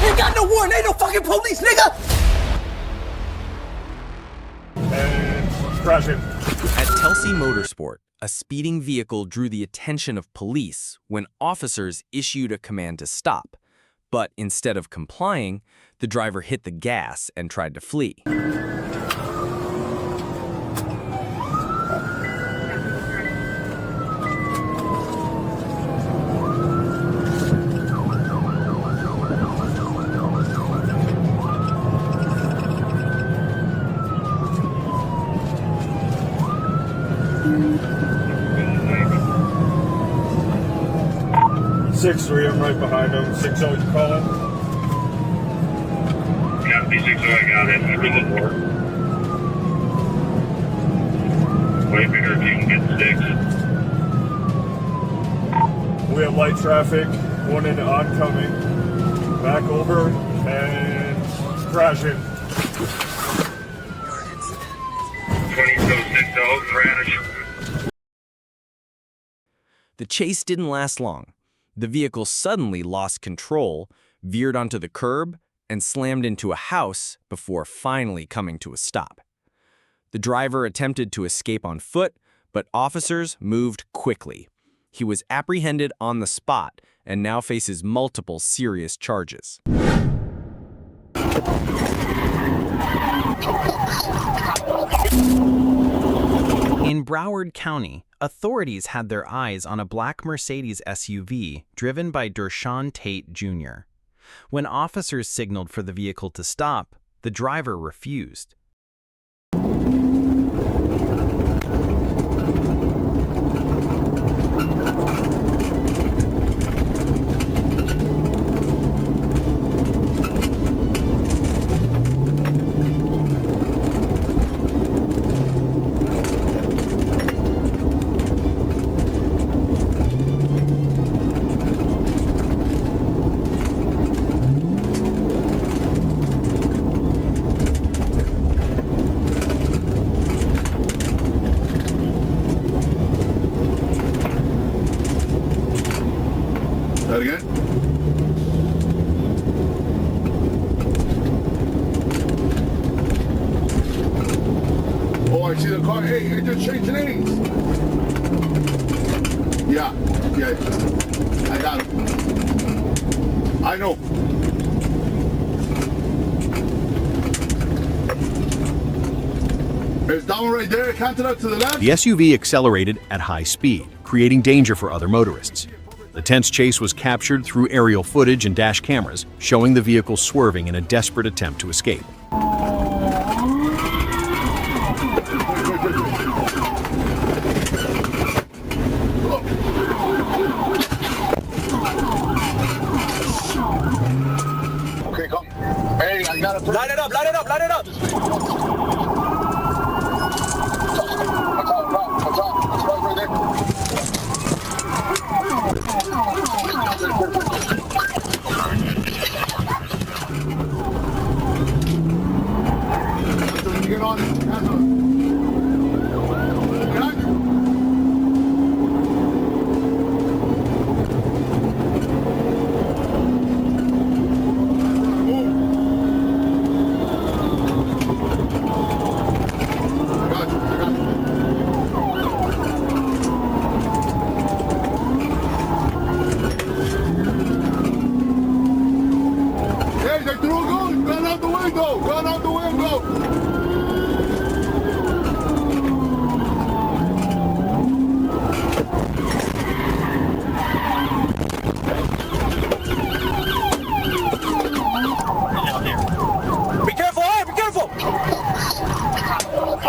Ain't got no warrant, ain't no fucking police, nigga! And crashing. At Telsey Motorsport, a speeding vehicle drew the attention of police when officers issued a command to stop. But instead of complying, the driver hit the gas and tried to flee. Six three, I'm right behind him. 6-0, you calling? Yeah, B60, I got it. I really more. Way bigger if you can get six. We have light traffic, one in oncoming. Back over and crashing. 20-6-0, crash. The chase didn't last long. The vehicle suddenly lost control, veered onto the curb, and slammed into a house before finally coming to a stop. The driver attempted to escape on foot, but officers moved quickly. He was apprehended on the spot and now faces multiple serious charges. In Broward County, authorities had their eyes on a black Mercedes SUV driven by Dershawn Tate Jr. When officers signaled for the vehicle to stop, the driver refused. That again? Oh, I see the car. Hey, it just changed lanes. Yeah. I got it. I know. It's down right there. Canted out to the left. The SUV accelerated at high speed, creating danger for other motorists. The tense chase was captured through aerial footage and dash cameras, showing the vehicle swerving in a desperate attempt to escape. Okay, come. Hey, I got it. Line it up, line it up, line it up! What's up? Let's go right there. Get on it. Run out the window! Be careful, hey, be careful! Be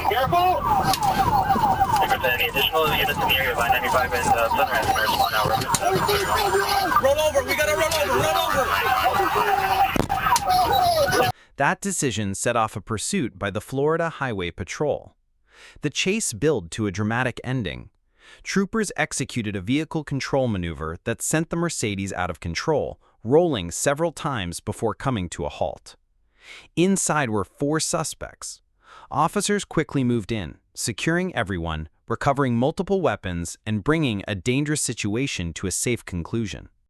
careful! If there's any additional units in the area of I-95 and Sunrise, we're respond now. Roll over, we gotta run over, run over! That decision set off a pursuit by the Florida Highway Patrol. The chase built to a dramatic ending. Troopers executed a vehicle control maneuver that sent the Mercedes out of control, rolling several times before coming to a halt. Inside were 4 suspects. Officers quickly moved in, securing everyone, recovering multiple weapons, and bringing a dangerous situation to a safe conclusion.